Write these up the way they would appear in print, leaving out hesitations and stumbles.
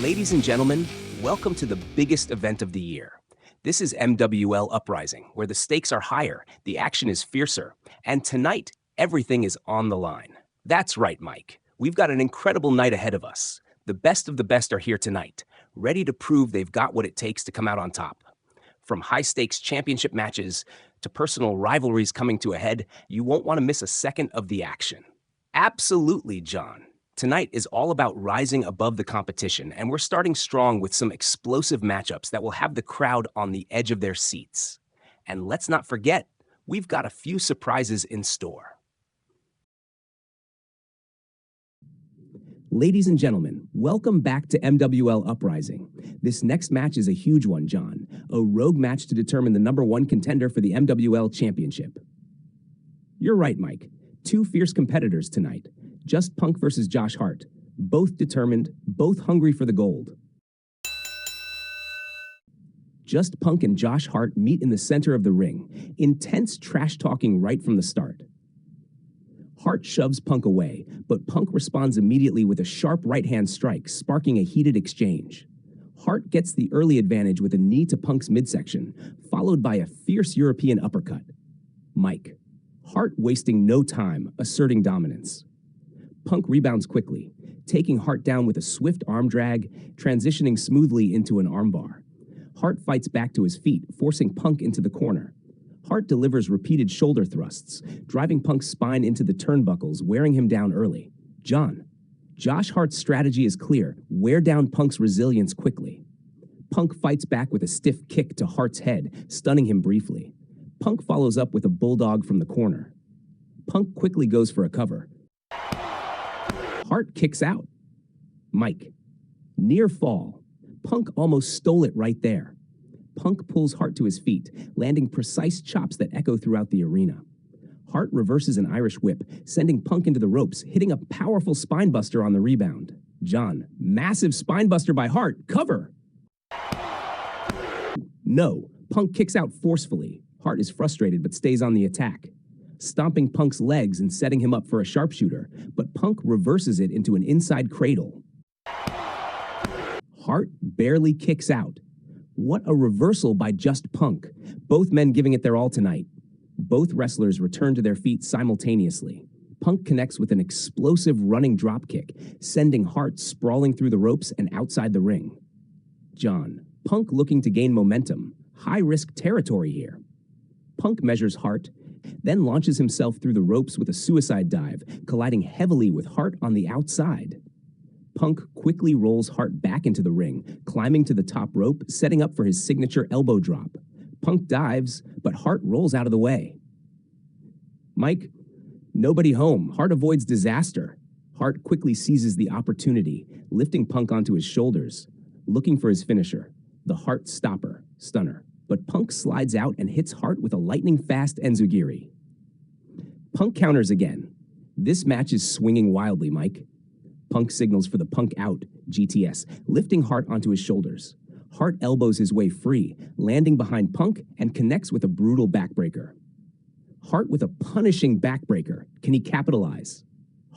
Ladies and gentlemen, welcome to the biggest event of the year. This is MWL Uprising, where the stakes are higher, the action is fiercer, and tonight, everything is on the line. That's right, Mike. We've got an incredible night ahead of us. The best of the best are here tonight, ready to prove they've got what it takes to come out on top. From high-stakes championship matches to personal rivalries coming to a head, you won't want to miss a second of the action. Absolutely, John. Tonight is all about rising above the competition, and we're starting strong with some explosive matchups that will have the crowd on the edge of their seats. And let's not forget, we've got a few surprises in store. Ladies and gentlemen, welcome back to MWL Uprising. This next match is a huge one, John. A rogue match to determine the #1 contender for the MWL Championship. You're right, Mike. Two fierce competitors tonight. Just Punk versus Josh Hart. Both determined, both hungry for the gold. Just Punk and Josh Hart meet in the center of the ring. Intense trash-talking right from the start. Hart shoves Punk away, but Punk responds immediately with a sharp right-hand strike, sparking a heated exchange. Hart gets the early advantage with a knee to Punk's midsection, followed by a fierce European uppercut. Mike. Hart wasting no time, asserting dominance. Punk rebounds quickly, taking Hart down with a swift arm drag, transitioning smoothly into an armbar. Hart fights back to his feet, forcing Punk into the corner. Hart delivers repeated shoulder thrusts, driving Punk's spine into the turnbuckles, wearing him down early. Josh Hart's strategy is clear: wear down Punk's resilience quickly. Punk fights back with a stiff kick to Hart's head, stunning him briefly. Punk follows up with a bulldog from the corner. Punk quickly goes for a cover. Hart kicks out. Mike. Near fall. Punk almost stole it right there. Punk pulls Hart to his feet, landing precise chops that echo throughout the arena. Hart reverses an Irish whip, sending Punk into the ropes, hitting a powerful spinebuster on the rebound. John. Massive spinebuster by Hart. Cover! No. Punk kicks out forcefully. Hart is frustrated but stays on the attack, stomping Punk's legs and setting him up for a sharpshooter, but Punk reverses it into an inside cradle. Hart barely kicks out. What a reversal by Just Punk. Both men giving it their all tonight. Both wrestlers return to their feet simultaneously. Punk connects with an explosive running dropkick, sending Hart sprawling through the ropes and outside the ring. John. Punk looking to gain momentum. High-risk territory here. Punk measures Hart, then launches himself through the ropes with a suicide dive, colliding heavily with Hart on the outside. Punk quickly rolls Hart back into the ring, climbing to the top rope, setting up for his signature elbow drop. Punk dives, but Hart rolls out of the way. Mike, nobody home. Hart avoids disaster. Hart quickly seizes the opportunity, lifting Punk onto his shoulders, looking for his finisher, the Hart stopper, stunner. But Punk slides out and hits Hart with a lightning-fast enziguri. Punk counters again. This match is swinging wildly, Mike. Punk signals for the Punk out, GTS, lifting Hart onto his shoulders. Hart elbows his way free, landing behind Punk and connects with a brutal backbreaker. Hart with a punishing backbreaker. Can he capitalize?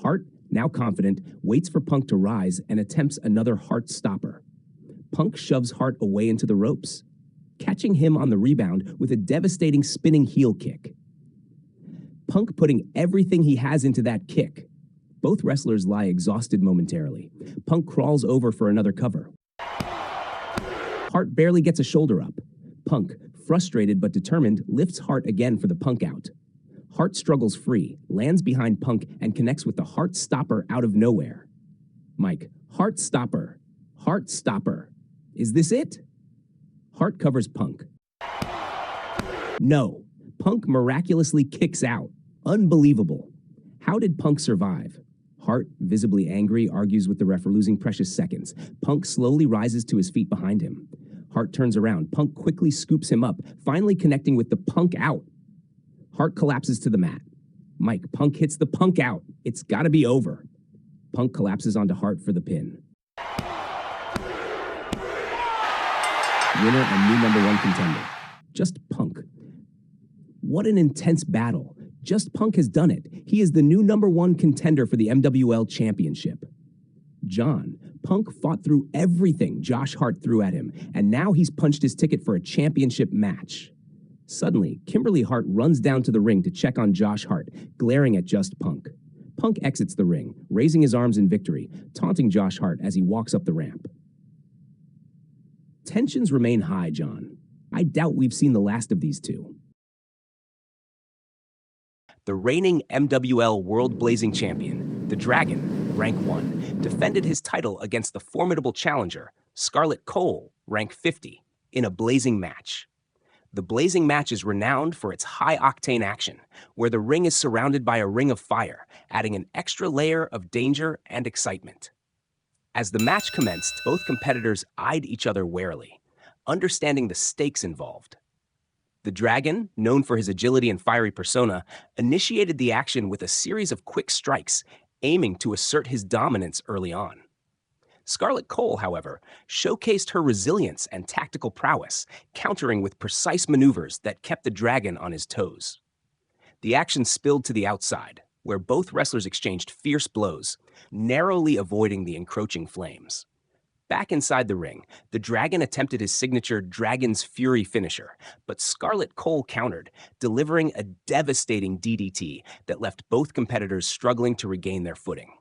Hart, now confident, waits for Punk to rise and attempts another Hart stopper. Punk shoves Hart away into the ropes, catching him on the rebound with a devastating spinning heel kick. Punk putting everything he has into that kick. Both wrestlers lie exhausted momentarily. Punk crawls over for another cover. Hart barely gets a shoulder up. Punk, frustrated but determined, lifts Hart again for the Punk out. Hart struggles free, lands behind Punk, and connects with the Hart stopper out of nowhere. Mike, Hart stopper. Hart stopper. Is this it? Hart covers Punk. No. Punk miraculously kicks out. Unbelievable. How did Punk survive? Hart, visibly angry, argues with the ref, losing precious seconds. Punk slowly rises to his feet behind him. Hart turns around. Punk quickly scoops him up, finally connecting with the Punk out. Hart collapses to the mat. Mike, Punk hits the Punk out. It's gotta be over. Punk collapses onto Hart for the pin. Winner and new #1 contender. Just Punk. What an intense battle. Just Punk has done it. He is the new #1 contender for the MWL Championship. John, Punk fought through everything Josh Hart threw at him, and now he's punched his ticket for a championship match. Suddenly, Kimberly Hart runs down to the ring to check on Josh Hart, glaring at Just Punk. Punk exits the ring, raising his arms in victory, taunting Josh Hart as he walks up the ramp. Tensions remain high, John. I doubt we've seen the last of these two. The reigning MWL World Blazing Champion, the Dragon, rank 1, defended his title against the formidable challenger, Scarlett Cole, rank 50, in a blazing match. The blazing match is renowned for its high-octane action, where the ring is surrounded by a ring of fire, adding an extra layer of danger and excitement. As the match commenced, both competitors eyed each other warily, understanding the stakes involved. The Dragon, known for his agility and fiery persona, initiated the action with a series of quick strikes, aiming to assert his dominance early on. Scarlett Cole, however, showcased her resilience and tactical prowess, countering with precise maneuvers that kept the Dragon on his toes. The action spilled to the outside, where both wrestlers exchanged fierce blows, narrowly avoiding the encroaching flames. Back inside the ring, the Dragon attempted his signature Dragon's Fury finisher, but Scarlett Cole countered, delivering a devastating DDT that left both competitors struggling to regain their footing.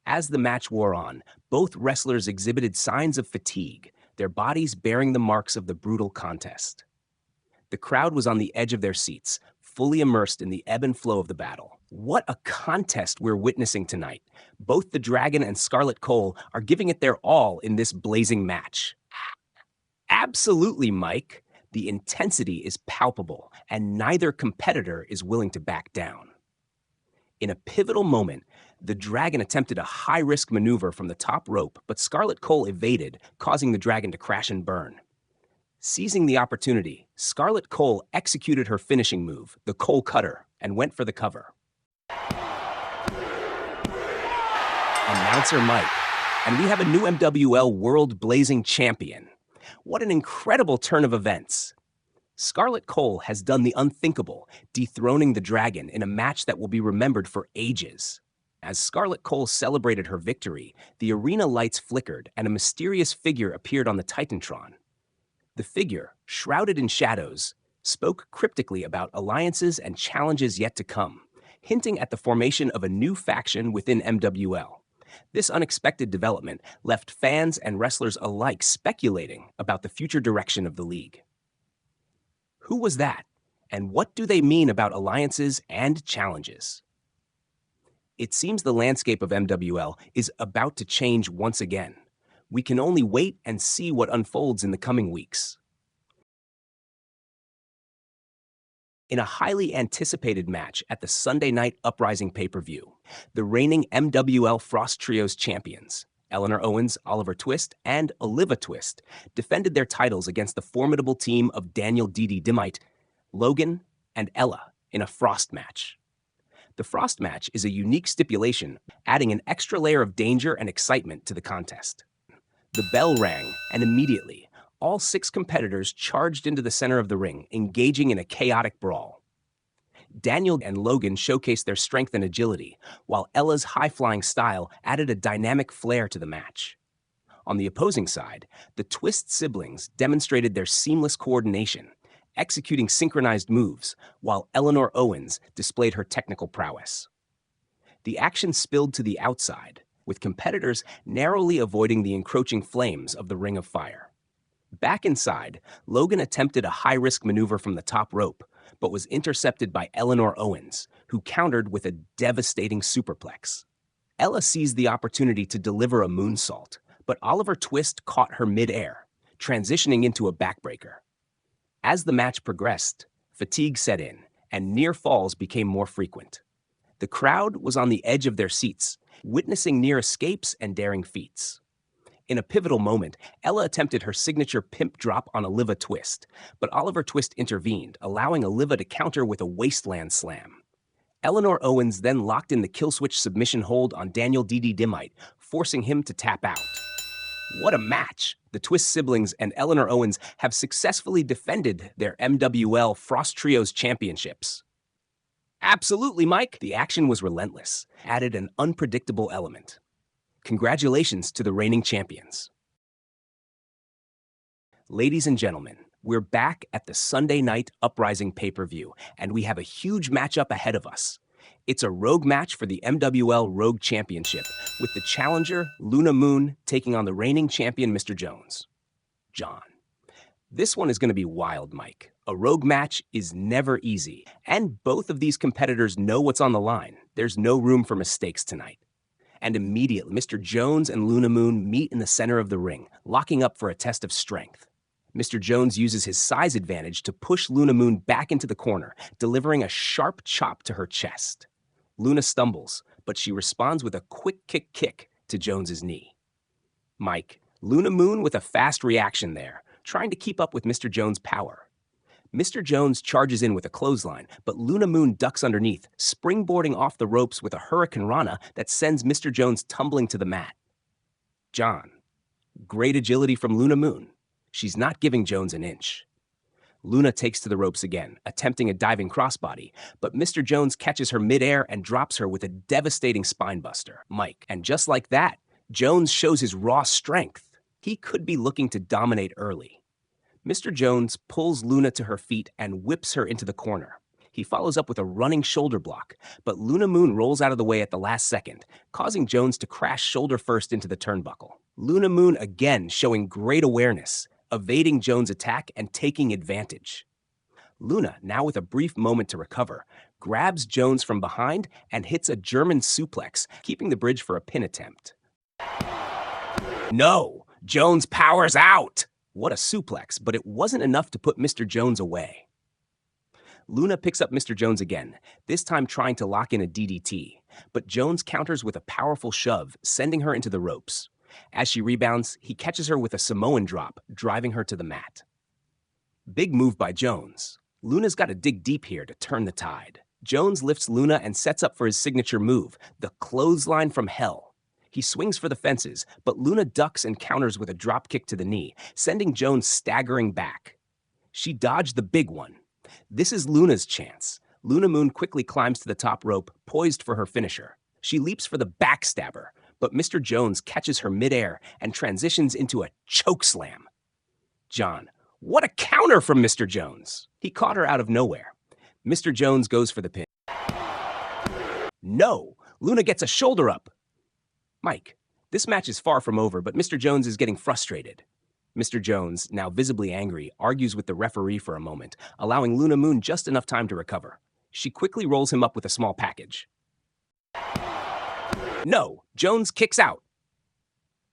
As the match wore on, both wrestlers exhibited signs of fatigue, their bodies bearing the marks of the brutal contest. The crowd was on the edge of their seats, fully immersed in the ebb and flow of the battle. What a contest we're witnessing tonight. Both the Dragon and Scarlett Cole are giving it their all in this blazing match. Absolutely, Mike. The intensity is palpable, and neither competitor is willing to back down. In a pivotal moment, the Dragon attempted a high-risk maneuver from the top rope, but Scarlett Cole evaded, causing the Dragon to crash and burn. Seizing the opportunity, Scarlett Cole executed her finishing move, the Cole Cutter, and went for the cover. Announcer Mike, and we have a new MWL World Blazing Champion. What an incredible turn of events. Scarlett Cole has done the unthinkable, dethroning the Dragon in a match that will be remembered for ages. As Scarlett Cole celebrated her victory, the arena lights flickered and a mysterious figure appeared on the Titantron. The figure, shrouded in shadows, spoke cryptically about alliances and challenges yet to come, hinting at the formation of a new faction within MWL. This unexpected development left fans and wrestlers alike speculating about the future direction of the league. Who was that, and what do they mean about alliances and challenges? It seems the landscape of MWL is about to change once again. We can only wait and see what unfolds in the coming weeks. In a highly anticipated match at the Sunday night Uprising pay-per-view, the reigning MWL Frost Trios champions, Eleanor Owens, Oliver Twist, and Oliva Twist, defended their titles against the formidable team of Daniel Didi Dimite, Logan, and Ella in a Frost match. The Frost match is a unique stipulation, adding an extra layer of danger and excitement to the contest. The bell rang, and immediately, all 6 competitors charged into the center of the ring, engaging in a chaotic brawl. Daniel and Logan showcased their strength and agility, while Ella's high-flying style added a dynamic flair to the match. On the opposing side, the Twist siblings demonstrated their seamless coordination, executing synchronized moves, while Eleanor Owens displayed her technical prowess. The action spilled to the outside, with competitors narrowly avoiding the encroaching flames of the Ring of Fire. Back inside, Logan attempted a high-risk maneuver from the top rope, but was intercepted by Eleanor Owens, who countered with a devastating superplex. Ella seized the opportunity to deliver a moonsault, but Oliver Twist caught her mid-air, transitioning into a backbreaker. As the match progressed, fatigue set in, and near falls became more frequent. The crowd was on the edge of their seats, witnessing near escapes and daring feats. In a pivotal moment, Ella attempted her signature pimp drop on Oliva Twist, but Oliver Twist intervened, allowing Oliva to counter with a wasteland slam. Eleanor Owens then locked in the killswitch submission hold on Daniel Didi Dimite, forcing him to tap out. What a match! The Twist siblings and Eleanor Owens have successfully defended their MWL Frost Trios championships. Absolutely, Mike! The action was relentless, added an unpredictable element. Congratulations to the reigning champions. Ladies and gentlemen, we're back at the Sunday night Uprising pay-per-view, and we have a huge matchup ahead of us. It's a rogue match for the MWL Rogue Championship, with the challenger, Luna Moon, taking on the reigning champion, Mr. Jones. John. This one is going to be wild, Mike. A rogue match is never easy, and both of these competitors know what's on the line. There's no room for mistakes tonight. And immediately, Mr. Jones and Luna Moon meet in the center of the ring, locking up for a test of strength. Mr. Jones uses his size advantage to push Luna Moon back into the corner, delivering a sharp chop to her chest. Luna stumbles, but she responds with a quick kick to Jones's knee. Mike, Luna Moon with a fast reaction there, trying to keep up with Mr. Jones' power. Mr. Jones charges in with a clothesline, but Luna Moon ducks underneath, springboarding off the ropes with a Hurricane Rana that sends Mr. Jones tumbling to the mat. John. Great agility from Luna Moon. She's not giving Jones an inch. Luna takes to the ropes again, attempting a diving crossbody, but Mr. Jones catches her midair and drops her with a devastating spinebuster. Mike. And just like that, Jones shows his raw strength. He could be looking to dominate early. Mr. Jones pulls Luna to her feet and whips her into the corner. He follows up with a running shoulder block, but Luna Moon rolls out of the way at the last second, causing Jones to crash shoulder first into the turnbuckle. Luna Moon again showing great awareness, evading Jones' attack and taking advantage. Luna, now with a brief moment to recover, grabs Jones from behind and hits a German suplex, keeping the bridge for a pin attempt. No! Jones powers out! What a suplex, but it wasn't enough to put Mr. Jones away. Luna picks up Mr. Jones again, this time trying to lock in a DDT, but Jones counters with a powerful shove, sending her into the ropes. As she rebounds, he catches her with a Samoan drop, driving her to the mat. Big move by Jones. Luna's got to dig deep here to turn the tide. Jones lifts Luna and sets up for his signature move, the clothesline from hell. He swings for the fences, but Luna ducks and counters with a drop kick to the knee, sending Jones staggering back. She dodged the big one. This is Luna's chance. Luna Moon quickly climbs to the top rope, poised for her finisher. She leaps for the backstabber, but Mr. Jones catches her midair and transitions into a chokeslam. John. What a counter from Mr. Jones! He caught her out of nowhere. Mr. Jones goes for the pin. No! Luna gets a shoulder up. Mike, this match is far from over, but Mr. Jones is getting frustrated. Mr. Jones, now visibly angry, argues with the referee for a moment, allowing Luna Moon just enough time to recover. She quickly rolls him up with a small package. No, Jones kicks out.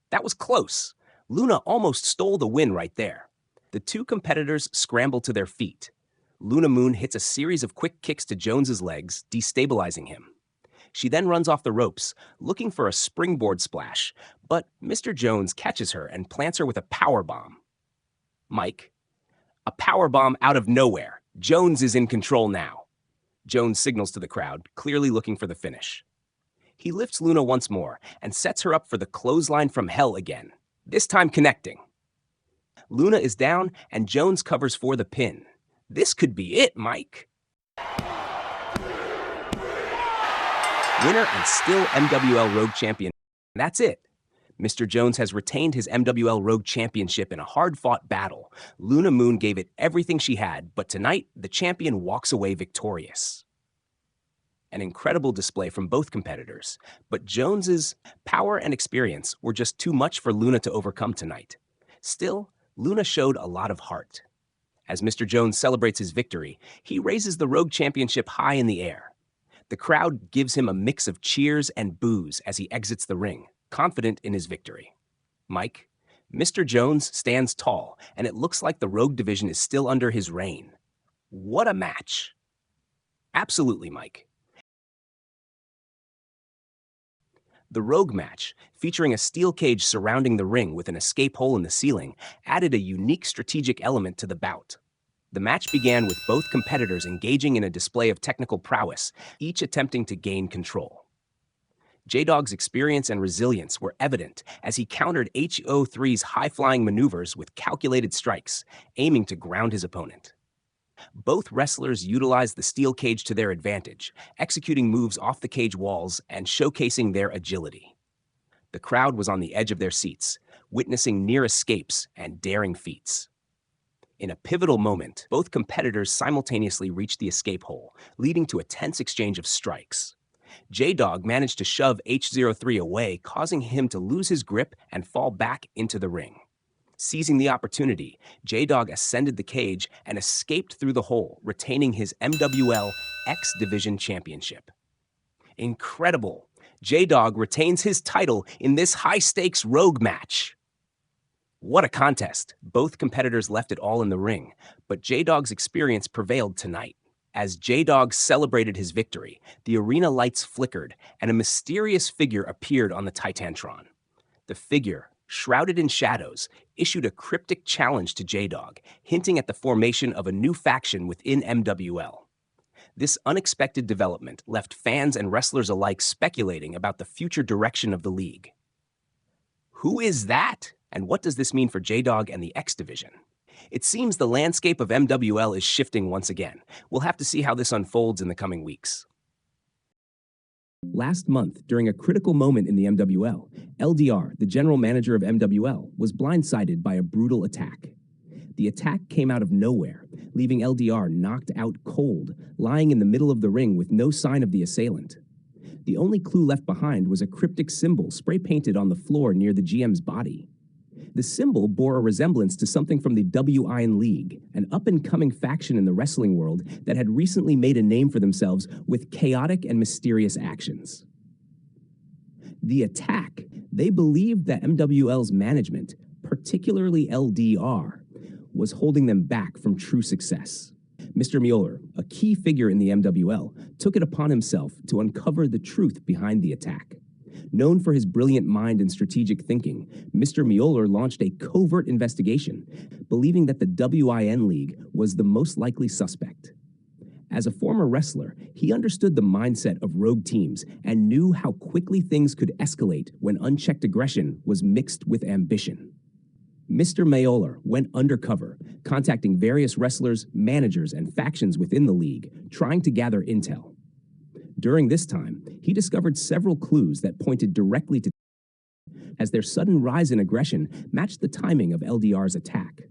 That was close. Luna almost stole the win right there. The two competitors scramble to their feet. Luna Moon hits a series of quick kicks to Jones's legs, destabilizing him. She then runs off the ropes, looking for a springboard splash, but Mr. Jones catches her and plants her with a powerbomb. Mike. A powerbomb out of nowhere. Jones is in control now. Jones signals to the crowd, clearly looking for the finish. He lifts Luna once more and sets her up for the clothesline from hell again, this time connecting. Luna is down and Jones covers for the pin. This could be it, Mike. Winner and still MWL Rogue Champion. That's it. Mr. Jones has retained his MWL Rogue Championship in a hard-fought battle. Luna Moon gave it everything she had, but tonight, the champion walks away victorious. An incredible display from both competitors, but Jones's power and experience were just too much for Luna to overcome tonight. Still, Luna showed a lot of heart. As Mr. Jones celebrates his victory, he raises the Rogue Championship high in the air. The crowd gives him a mix of cheers and boos as he exits the ring, confident in his victory. Mike, Mr. Jones stands tall, and it looks like the Rogue division is still under his reign. What a match! Absolutely, Mike. The Rogue match, featuring a steel cage surrounding the ring with an escape hole in the ceiling, added a unique strategic element to the bout. The match began with both competitors engaging in a display of technical prowess, each attempting to gain control. J-Dog's experience and resilience were evident as he countered HO3's high-flying maneuvers with calculated strikes, aiming to ground his opponent. Both wrestlers utilized the steel cage to their advantage, executing moves off the cage walls and showcasing their agility. The crowd was on the edge of their seats, witnessing near escapes and daring feats. In a pivotal moment, both competitors simultaneously reached the escape hole, leading to a tense exchange of strikes. J-Dog managed to shove H03 away, causing him to lose his grip and fall back into the ring. Seizing the opportunity, J-Dog ascended the cage and escaped through the hole, retaining his MWL X Division Championship. Incredible! J-Dog retains his title in this high-stakes rogue match. What a contest! Both competitors left it all in the ring, but J-Dog's experience prevailed tonight. As J-Dog celebrated his victory, the arena lights flickered and a mysterious figure appeared on the Titantron. The figure, shrouded in shadows, issued a cryptic challenge to J-Dog, hinting at the formation of a new faction within MWL. This unexpected development left fans and wrestlers alike speculating about the future direction of the league. Who is that? And what does this mean for J-Dog and the X Division? It seems the landscape of MWL is shifting once again. We'll have to see how this unfolds in the coming weeks. Last month, during a critical moment in the MWL, LDR, the general manager of MWL, was blindsided by a brutal attack. The attack came out of nowhere, leaving LDR knocked out cold, lying in the middle of the ring with no sign of the assailant. The only clue left behind was a cryptic symbol spray-painted on the floor near the GM's body. The symbol bore a resemblance to something from the WIN League, an up-and-coming faction in the wrestling world that had recently made a name for themselves with chaotic and mysterious actions. The attack, they believed that MWL's management, particularly LDR, was holding them back from true success. Mr. Miolhr, a key figure in the MWL, took it upon himself to uncover the truth behind the attack. Known for his brilliant mind and strategic thinking, Mr. Miolhr launched a covert investigation, believing that the WIN League was the most likely suspect. As a former wrestler, he understood the mindset of rogue teams and knew how quickly things could escalate when unchecked aggression was mixed with ambition. Mr. Miolhr went undercover, contacting various wrestlers, managers, and factions within the league, trying to gather intel. During this time, he discovered several clues that pointed directly to as their sudden rise in aggression matched the timing of LDR's attack.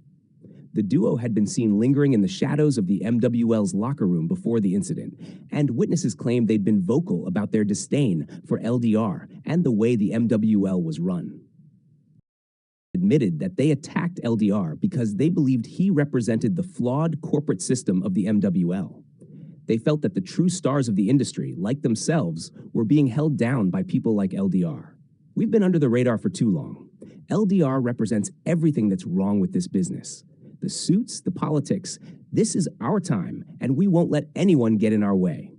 The duo had been seen lingering in the shadows of the MWL's locker room before the incident, and witnesses claimed they'd been vocal about their disdain for LDR and the way the MWL was run. Admitted that they attacked LDR because they believed he represented the flawed corporate system of the MWL. They felt that the true stars of the industry, like themselves, were being held down by people like LDR. We've been under the radar for too long. LDR represents everything that's wrong with this business. The suits, the politics. This is our time, and we won't let anyone get in our way.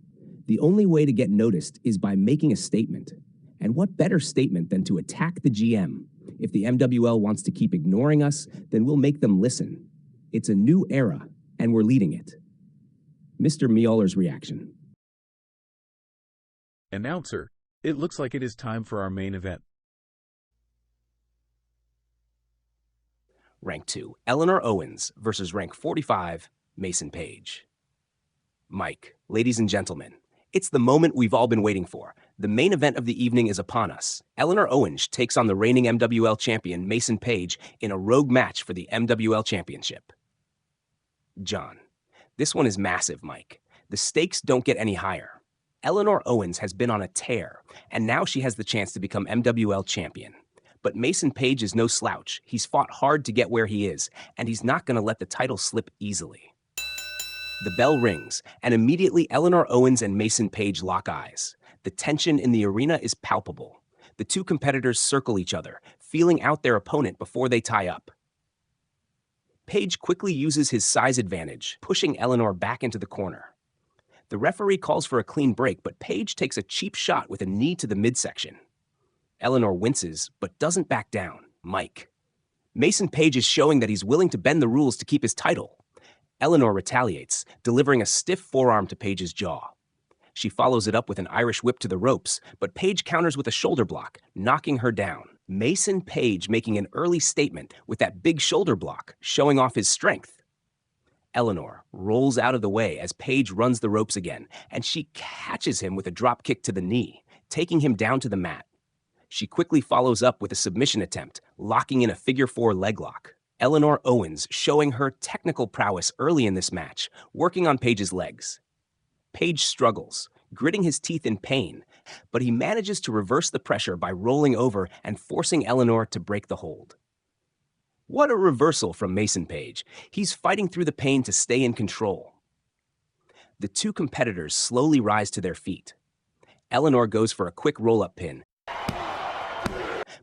The only way to get noticed is by making a statement. And what better statement than to attack the GM? If the MWL wants to keep ignoring us, then we'll make them listen. It's a new era, and we're leading it. Mr. Miolhr's reaction. Announcer, it looks like it is time for our main event. Rank 2, Eleanor Owens versus Rank 45, Mason Page. Mike, ladies and gentlemen, it's the moment we've all been waiting for. The main event of the evening is upon us. Eleanor Owens takes on the reigning MWL champion, Mason Page, in a rogue match for the MWL championship. John, this one is massive, Mike. The stakes don't get any higher. Eleanor Owens has been on a tear, and now she has the chance to become MWL champion. But Mason Page is no slouch. He's fought hard to get where he is, and he's not going to let the title slip easily. The bell rings, and immediately Eleanor Owens and Mason Page lock eyes. The tension in the arena is palpable. The two competitors circle each other, feeling out their opponent before they tie up. Page quickly uses his size advantage, pushing Eleanor back into the corner. The referee calls for a clean break, but Page takes a cheap shot with a knee to the midsection. Eleanor winces, but doesn't back down. Mike. Mason Page is showing that he's willing to bend the rules to keep his title. Eleanor retaliates, delivering a stiff forearm to Page's jaw. She follows it up with an Irish whip to the ropes, but Page counters with a shoulder block, knocking her down. Mason Page making an early statement with that big shoulder block, showing off his strength. Eleanor rolls out of the way as Page runs the ropes again, and she catches him with a drop kick to the knee, taking him down to the mat. She quickly follows up with a submission attempt, locking in a figure-4 leg lock. Eleanor Owens showing her technical prowess early in this match, working on Paige's legs. Paige struggles, gritting his teeth in pain, but he manages to reverse the pressure by rolling over and forcing Eleanor to break the hold. What a reversal from Mason Paige. He's fighting through the pain to stay in control. The two competitors slowly rise to their feet. Eleanor goes for a quick roll-up pin,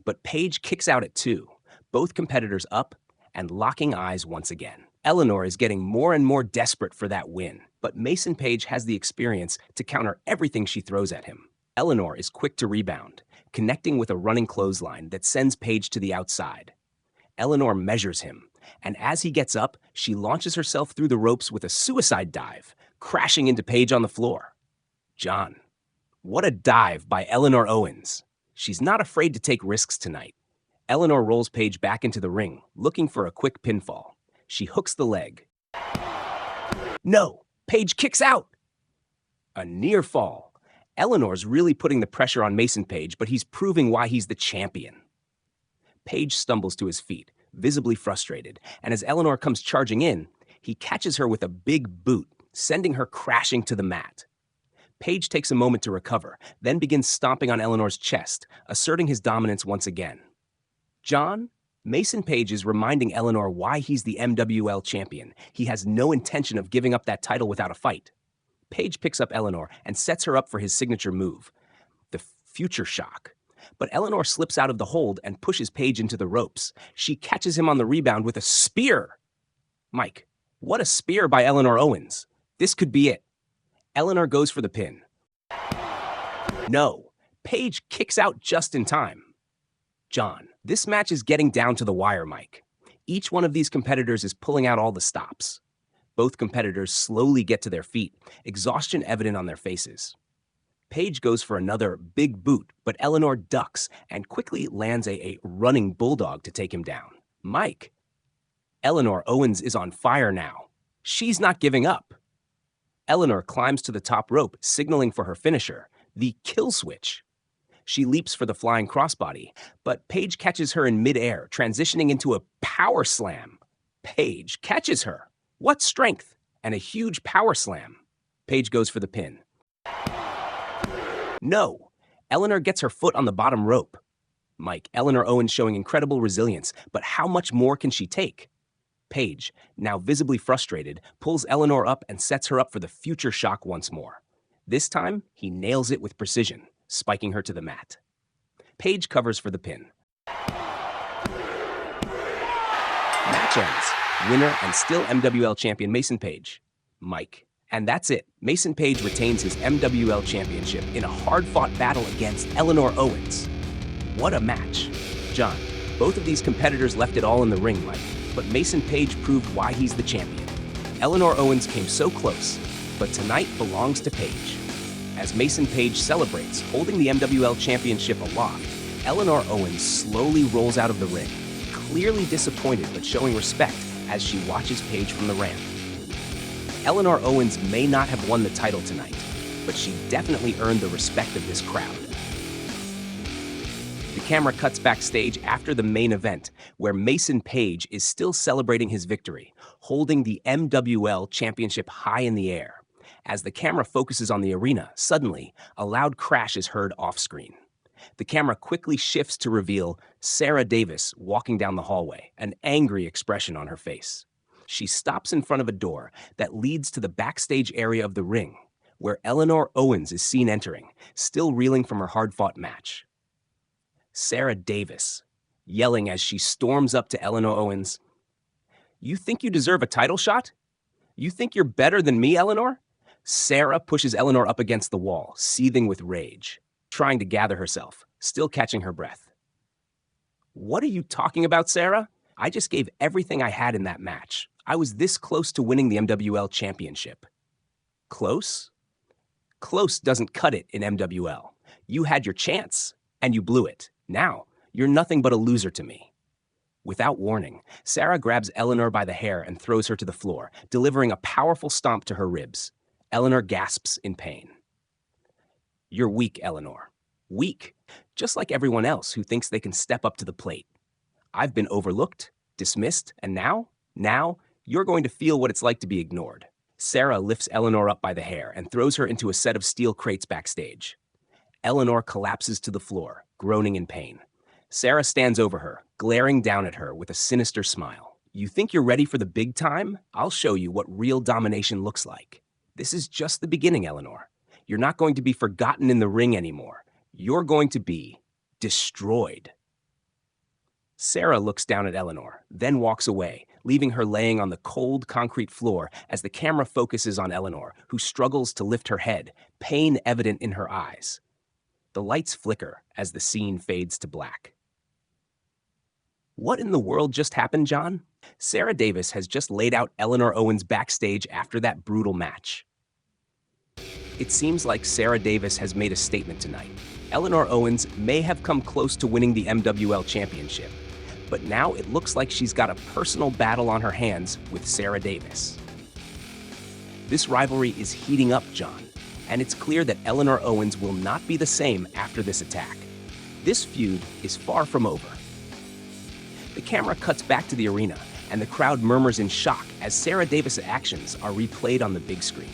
but Paige kicks out at 2, both competitors up and locking eyes once again. Eleanor is getting more and more desperate for that win, but Mason Paige has the experience to counter everything she throws at him. Eleanor is quick to rebound, connecting with a running clothesline that sends Paige to the outside. Eleanor measures him, and as he gets up, she launches herself through the ropes with a suicide dive, crashing into Paige on the floor. John, what a dive by Eleanor Owens. She's not afraid to take risks tonight. Eleanor rolls Paige back into the ring, looking for a quick pinfall. She hooks the leg. No! Paige kicks out! A near fall. Eleanor's really putting the pressure on Mason Paige, but he's proving why he's the champion. Paige stumbles to his feet, visibly frustrated, and as Eleanor comes charging in, he catches her with a big boot, sending her crashing to the mat. Paige takes a moment to recover, then begins stomping on Eleanor's chest, asserting his dominance once again. John, Mason Paige is reminding Eleanor why he's the MWL champion. He has no intention of giving up that title without a fight. Paige picks up Eleanor and sets her up for his signature move, the future shock. But Eleanor slips out of the hold and pushes Paige into the ropes. She catches him on the rebound with a spear. Mike, what a spear by Eleanor Owens. This could be it. Eleanor goes for the pin. No, Paige kicks out just in time. John, this match is getting down to the wire, Mike. Each one of these competitors is pulling out all the stops. Both competitors slowly get to their feet, exhaustion evident on their faces. Paige goes for another big boot, but Eleanor ducks and quickly lands a running bulldog to take him down. Mike, Eleanor Owens is on fire now. She's not giving up. Eleanor climbs to the top rope, signaling for her finisher, the kill switch. She leaps for the flying crossbody, but Paige catches her in midair, transitioning into a power slam. Paige catches her. What strength! And a huge power slam. Paige goes for the pin. No! Eleanor gets her foot on the bottom rope. Mike, Eleanor Owens showing incredible resilience, but how much more can she take? Paige, now visibly frustrated, pulls Eleanor up and sets her up for the future shock once more. This time, he nails it with precision, spiking her to the mat. Paige covers for the pin. Match ends. Winner and still MWL champion Mason Paige. Mike. And that's it. Mason Paige retains his MWL championship in a hard-fought battle against Eleanor Owens. What a match. John, both of these competitors left it all in the ring, Mike, but Mason Paige proved why he's the champion. Eleanor Owens came so close, but tonight belongs to Paige. As Mason Paige celebrates, holding the MWL championship aloft, Eleanor Owens slowly rolls out of the ring, clearly disappointed but showing respect as she watches Paige from the ramp. Eleanor Owens may not have won the title tonight, but she definitely earned the respect of this crowd. The camera cuts backstage after the main event, where Mason Paige is still celebrating his victory, holding the MWL championship high in the air. As the camera focuses on the arena, suddenly, a loud crash is heard off-screen. The camera quickly shifts to reveal Sarah Davis walking down the hallway, an angry expression on her face. She stops in front of a door that leads to the backstage area of the ring, where Eleanor Owens is seen entering, still reeling from her hard-fought match. Sarah Davis, yelling as she storms up to Eleanor Owens, "You think you deserve a title shot? You think you're better than me, Eleanor?" Sarah pushes Eleanor up against the wall, seething with rage, trying to gather herself, still catching her breath. "What are you talking about, Sarah? I just gave everything I had in that match. I was this close to winning the MWL championship." Close? Close doesn't cut it in MWL. You had your chance, and you blew it. Now, you're nothing but a loser to me. Without warning, Sarah grabs Eleanor by the hair and throws her to the floor, delivering a powerful stomp to her ribs. Eleanor gasps in pain. "You're weak, Eleanor. Weak, just like everyone else who thinks they can step up to the plate. I've been overlooked, dismissed, and now, you're going to feel what it's like to be ignored. Sarah lifts Eleanor up by the hair and throws her into a set of steel crates backstage. Eleanor collapses to the floor, groaning in pain. Sarah stands over her, glaring down at her with a sinister smile. You think you're ready for the big time? I'll show you what real domination looks like. This is just the beginning, Eleanor. You're not going to be forgotten in the ring anymore. You're going to be destroyed. Sarah looks down at Eleanor, then walks away, leaving her laying on the cold concrete floor as the camera focuses on Eleanor, who struggles to lift her head, pain evident in her eyes. The lights flicker as the scene fades to black. What in the world just happened, John? Sarah Davis has just laid out Eleanor Owens backstage after that brutal match. It seems like Sarah Davis has made a statement tonight. Eleanor Owens may have come close to winning the MWL championship, but now it looks like she's got a personal battle on her hands with Sarah Davis. This rivalry is heating up, John, and it's clear that Eleanor Owens will not be the same after this attack. This feud is far from over. The camera cuts back to the arena, and the crowd murmurs in shock as Sarah Davis' actions are replayed on the big screen.